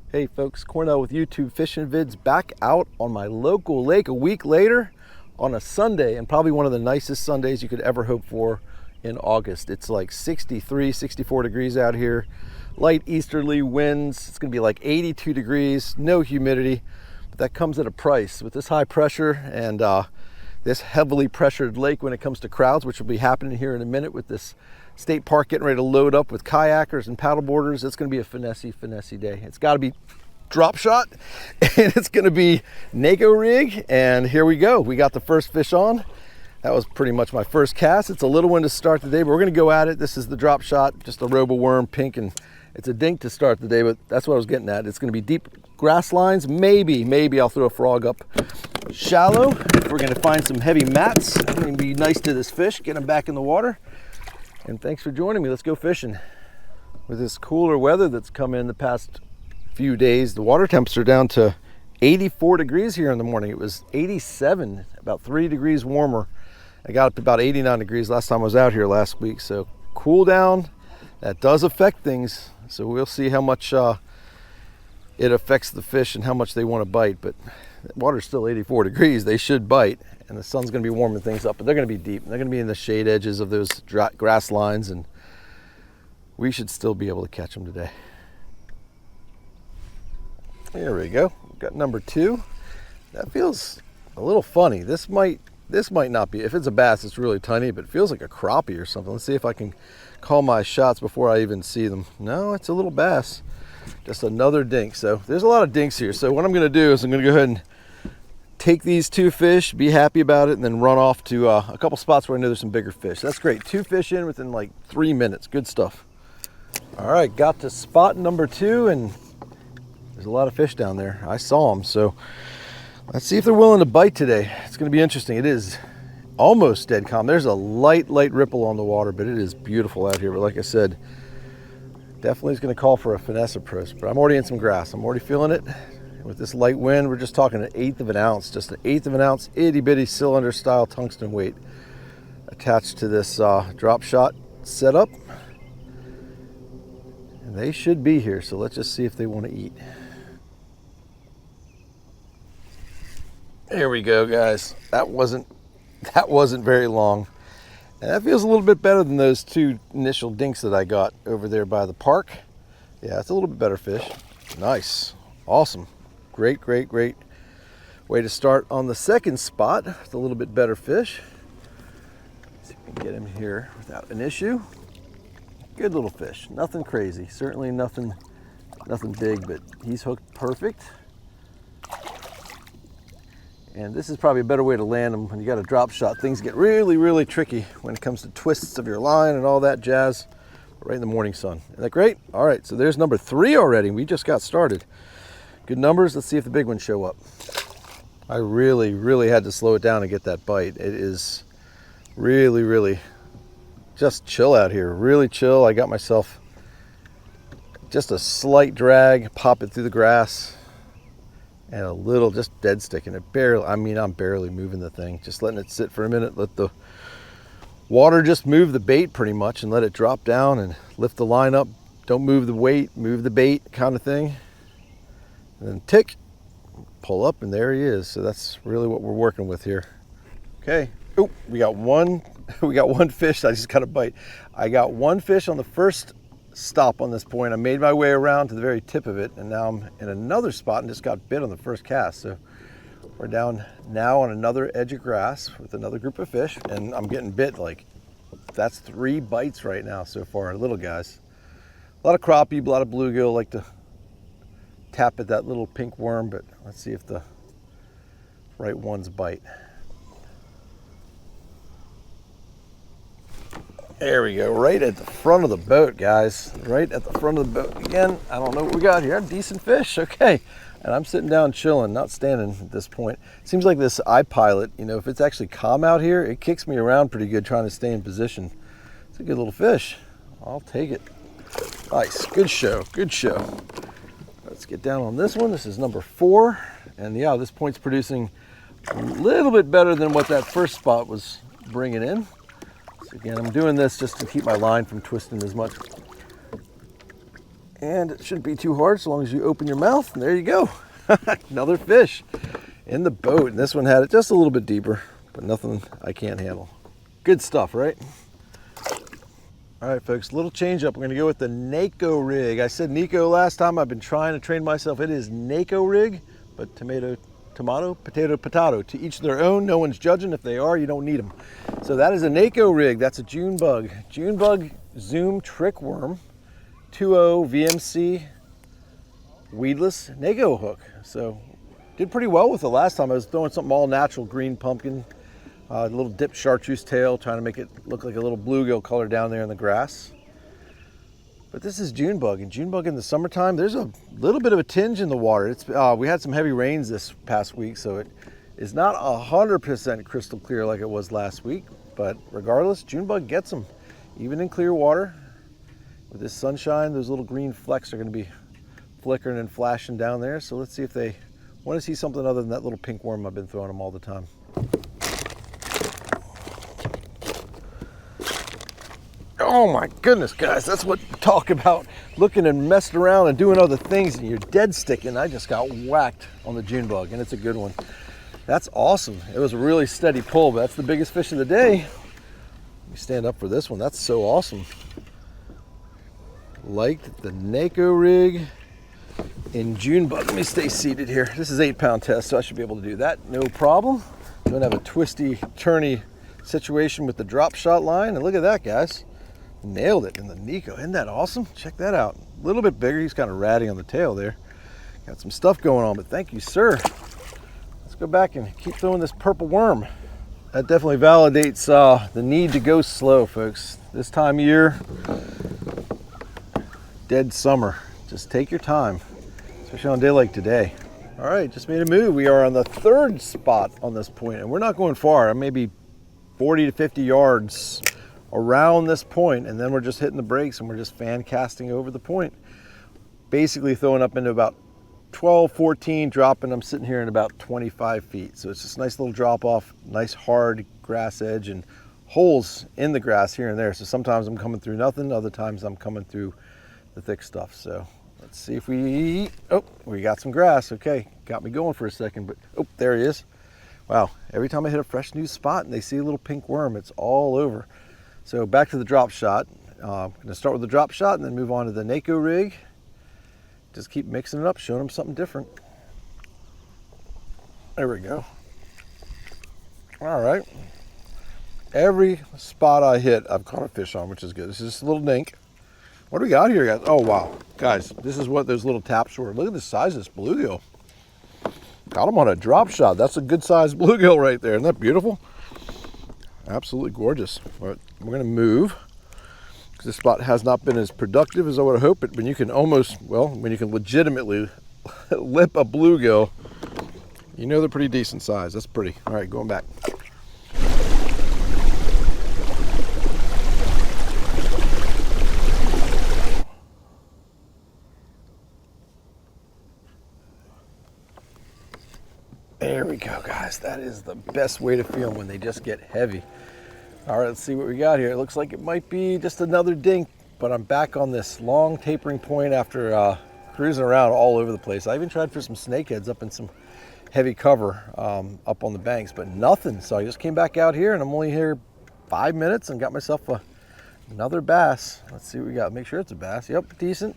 Hey folks, Cornell with YouTube Fishing Vids, back out on my local lake a week later on a Sunday, and probably one of the nicest Sundays you could ever hope for in August. It's like 63, 64 degrees out here, light easterly winds. It's gonna be like 82 degrees, no humidity, but that comes at a price. With this high pressure and this heavily pressured lake when it comes to crowds, which will be happening here in a minute with this state park getting ready to load up with kayakers and paddleboarders. It's going to be a finesse day. It's got to be drop shot, and it's going to be Neko rig, and here we go. We got the first fish on. That was pretty much my first cast. It's a little one to start the day, but we're going to go at it. This is the drop shot, just a robo worm, pink, and it's a dink to start the day, but that's what I was getting at. It's going to be deep grass lines. Maybe I'll throw a frog up shallow. We're going to find some heavy mats. It's going to be nice to this fish, get them back in the water. And thanks for joining me. Let's go fishing. With this cooler weather that's come in the past few days, the water temps are down to 84 degrees here in the morning. It was 87, about 3 degrees warmer. I got up to about 89 degrees last time I was out here last week. So cool down, that does affect things. So we'll see how much it affects the fish and how much they want to bite. But the water's still 84 degrees. They should bite. And the sun's going to be warming things up, but they're going to be deep. They're going to be in the shade edges of those grass lines, and we should still be able to catch them today. There we go. We've got number 2. That feels a little funny. This might not be. If it's a bass, it's really tiny, but it feels like a crappie or something. Let's see if I can call my shots before I even see them. No, it's a little bass. Just another dink. So there's a lot of dinks here. So what I'm going to do is I'm going to go ahead and take these 2 fish, be happy about it, and then run off to a couple spots where I know there's some bigger fish. That's great. 2 fish in within like 3 minutes. Good stuff. All right, got to spot number 2, and there's a lot of fish down there. I saw them, so let's see if they're willing to bite today. It's going to be interesting. It is almost dead calm. There's a light ripple on the water, but it is beautiful out here. But like I said, definitely is going to call for a finesse approach. But I'm already in some grass. I'm already feeling it. With this light wind, we're just talking an 1/8 of an ounce, just an 1/8 of an ounce, itty bitty cylinder style tungsten weight attached to this drop shot setup. And they should be here, so let's just see if they want to eat. There we go, guys. That wasn't very long. And that feels a little bit better than those 2 initial dinks that I got over there by the park. Yeah, it's a little bit better fish. Nice. Awesome. Great way to start on the second spot. It's a little bit better fish. Let's see if we can get him here without an issue. Good little fish, nothing crazy. Certainly nothing big, but he's hooked perfect. And this is probably a better way to land them when you got a drop shot. Things get really tricky when it comes to twists of your line and all that jazz. Right in the morning sun. Isn't that great? All right, so there's number 3 already. We just got started. Good numbers. Let's see if the big ones show up. I really had to slow it down to get that bite. It is really just chill out here. Really chill. I got myself just a slight drag, pop it through the grass, and a little just dead stick. And it barely, I'm barely moving the thing. Just letting it sit for a minute. Let the water just move the bait pretty much and let it drop down and lift the line up. Don't move the weight, move the bait kind of thing. And then tick, pull up, and there he is. So that's really what we're working with here. Okay. Oh, we got one fish. I just got a bite. I got 1 fish on the first stop on this point. I made my way around to the very tip of it, and now I'm in another spot and just got bit on the first cast. So we're down now on another edge of grass with another group of fish, and I'm getting bit. Like, that's 3 bites right now so far, little guys. A lot of crappie, a lot of bluegill. Like to tap at that little pink worm, but let's see if the right ones bite. There we go, right at the front of the boat, guys. Right at the front of the boat. Again, I don't know what we got here. Decent fish, okay. And I'm sitting down chilling, not standing at this point. Seems like this iPilot, you know, if it's actually calm out here, it kicks me around pretty good trying to stay in position. It's a good little fish. I'll take it. Nice, good show. Let's get down on this one. This is number 4. And yeah, this point's producing a little bit better than what that first spot was bringing in. So again, I'm doing this just to keep my line from twisting as much. And it shouldn't be too hard so long as you open your mouth, and there you go. Another fish in the boat. And this one had it just a little bit deeper, but nothing I can't handle. Good stuff, right? All right, folks, little change up. We're gonna go with the Neko rig. I said Neko last time. I've been trying to train myself. It is Neko rig, but tomato, potato. To each their own. No one's judging. If they are, you don't need them. So that is a Neko rig. That's a June bug. June bug Zoom trick worm. 2.0 VMC weedless Neko hook. So did pretty well with it last time. I was throwing something all natural, green pumpkin, a little dipped chartreuse tail, trying to make it look like a little bluegill color down there in the grass. But this is June bug, and June bug in the summertime, there's a little bit of a tinge in the water. It's we had some heavy rains this past week, so it is not 100% crystal clear like it was last week. But regardless, June bug gets them, even in clear water. With this sunshine, those little green flecks are going to be flickering and flashing down there. So let's see if they want to see something other than that little pink worm I've been throwing them all the time. Oh my goodness, guys, that's what you talk about, looking and messing around and doing other things and you're dead sticking. I just got whacked on the June bug, and it's a good one. That's awesome. It was a really steady pull, but that's the biggest fish of the day. Let me stand up for this one. That's so awesome. Liked the Neko rig in June bug. Let me stay seated here. This is 8-pound test, so I should be able to do that, no problem. Don't have a twisty, turny situation with the drop shot line. And look at that, guys. Nailed it in the Neko. Isn't that awesome? Check that out. A little bit bigger. He's kind of ratty on the tail there. Got some stuff going on, but thank you, sir. Let's go back and keep throwing this purple worm. That definitely validates the need to go slow, folks. This time of year, dead summer. Just take your time, especially on a day like today. All right, just made a move. We are on the third spot on this point, and we're not going far. Maybe 40 to 50 yards around this point, and then we're just hitting the brakes and we're just fan casting over the point. Basically throwing up into about 12, 14, dropping. I'm sitting here in about 25 feet. So it's just a nice little drop off, nice hard grass edge and holes in the grass here and there. So sometimes I'm coming through nothing, other times I'm coming through the thick stuff. So let's see if we got some grass. Okay, got me going for a second, but there he is. Wow, every time I hit a fresh new spot and they see a little pink worm, it's all over. So back to the drop shot. I'm gonna start with the drop shot and then move on to the Neko rig. Just keep mixing it up, showing them something different. There we go. All right. Every spot I hit, I've caught a fish on, which is good. This is just a little dink. What do we got here, guys? Oh, wow. Guys, this is what those little taps were. Look at the size of this bluegill. Got him on a drop shot. That's a good sized bluegill right there. Isn't that beautiful? Absolutely gorgeous. But we're going to move because this spot has not been as productive as I would have hoped. But when you can when you can legitimately lip a bluegill, you know they're pretty decent size. That's pretty. All right, going back. There we go, guys. That is the best way to feel them, when they just get heavy. All right, let's see what we got here. It looks like it might be just another dink, but I'm back on this long tapering point after cruising around all over the place. I even tried for some snakeheads up in some heavy cover up on the banks, but nothing. So I just came back out here, and I'm only here 5 minutes and got myself another bass. Let's see what we got. Make sure it's a bass. Yep, decent.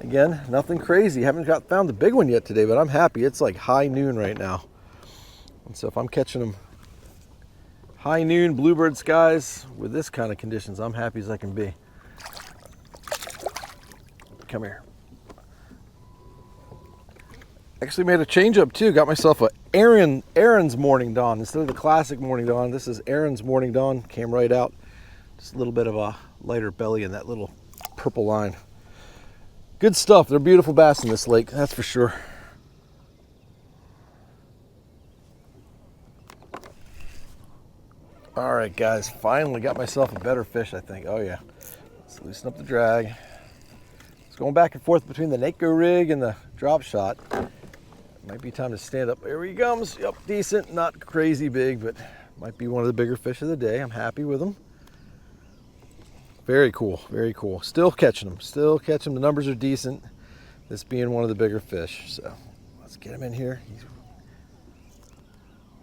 Again, nothing crazy. Haven't found the big one yet today, but I'm happy. It's like high noon right now. And so if I'm catching them high noon, bluebird skies with this kind of conditions, I'm happy as I can be. Come here. Actually made a change up too. Got myself a Aaron's Morning Dawn. Instead of the classic Morning Dawn, this is Aaron's Morning Dawn. Came right out. Just a little bit of a lighter belly and that little purple line. Good stuff. They're beautiful bass in this lake, that's for sure. All right, guys, finally got myself a better fish, I think. Oh yeah, let's loosen up the drag. It's going back and forth between the Neko rig and the drop shot. Might be time to stand up. Here he comes. Yep, decent, not crazy big, but might be one of the bigger fish of the day. I'm happy with him. Very cool, very cool. Still catching them, still catching them. The numbers are decent. This being one of the bigger fish. So let's get him in here.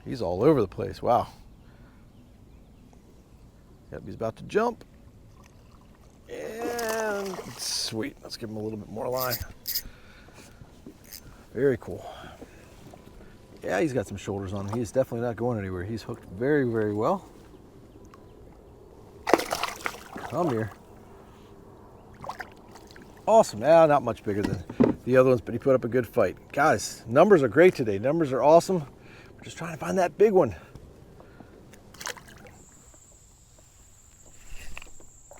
He's all over the place. Wow. Yep, he's about to jump. And sweet. Let's give him a little bit more line. Very cool. Yeah, he's got some shoulders on him. He's definitely not going anywhere. He's hooked very, very well. Come here. Awesome. Yeah, not much bigger than the other ones, but he put up a good fight. Guys, numbers are great today. Numbers are awesome. We're just trying to find that big one.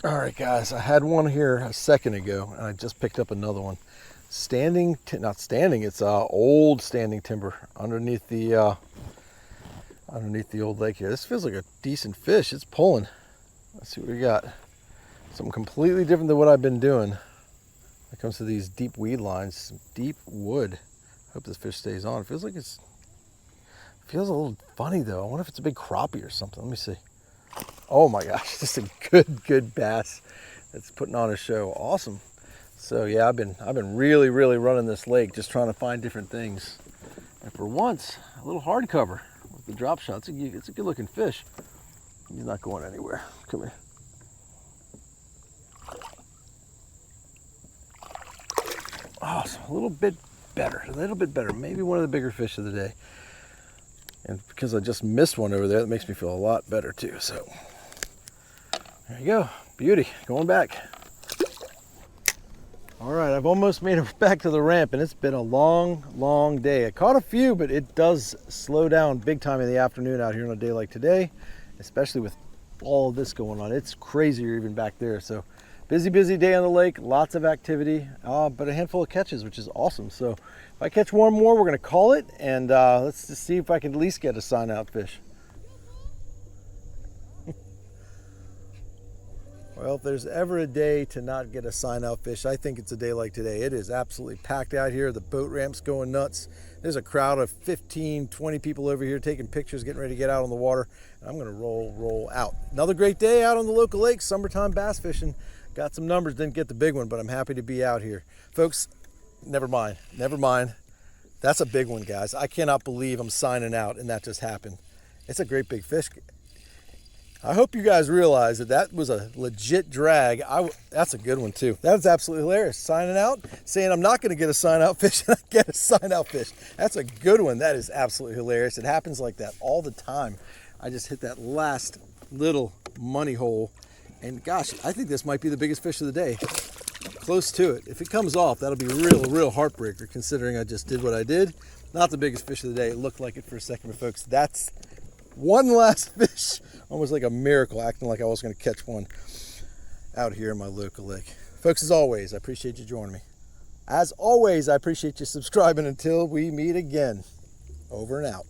All right, guys, I had one here a second ago, and I just picked up another one. Not standing, it's old standing timber underneath the old lake here. This feels like a decent fish. It's pulling. Let's see what we got. Something completely different than what I've been doing when it comes to these deep weed lines. Some deep wood. Hope this fish stays on. It feels like feels a little funny though. I wonder if it's a big crappie or something. Let me see. Oh my gosh, just a good bass that's putting on a show. Awesome. So yeah, I've been really running this lake, just trying to find different things. And for once, a little hardcover with the drop shot. It's a good looking fish. He's not going anywhere. Come here. Awesome. A little bit better. Maybe one of the bigger fish of the day. And because I just missed one over there, that makes me feel a lot better too. So there you go. Beauty. Going back. All right, I've almost made it back to the ramp, and it's been a long day. I caught a few, but it does slow down big time in the afternoon out here on a day like today, especially with all of this going on. It's crazier even back there. So busy day on the lake, lots of activity, but a handful of catches, which is awesome. So if I catch one more, we're gonna call it, and let's just see if I can at least get a sign out fish. Well, if there's ever a day to not get a sign out fish, I think it's a day like today. It is absolutely packed out here. The boat ramp's going nuts. There's a crowd of 15, 20 people over here taking pictures, getting ready to get out on the water. And I'm gonna roll out. Another great day out on the local lake, summertime bass fishing. Got some numbers, didn't get the big one, but I'm happy to be out here. Folks, never mind. That's a big one, guys. I cannot believe I'm signing out and that just happened. It's a great big fish. I hope you guys realize that was a legit drag. That's a good one too. That was absolutely hilarious. Signing out, saying I'm not gonna get a sign out fish, and I get a sign out fish. That's a good one. That is absolutely hilarious. It happens like that all the time. I just hit that last little money hole, and gosh, I think this might be the biggest fish of the day. Close to it. If it comes off, that'll be a real heartbreaker, considering I just did what I did. Not the biggest fish of the day. It looked like it for a second, but folks, that's one last fish. Almost like a miracle, acting like I was going to catch one out here in my local lake. Folks, as always, I appreciate you joining me. As always, I appreciate you subscribing. Until we meet again, over and out.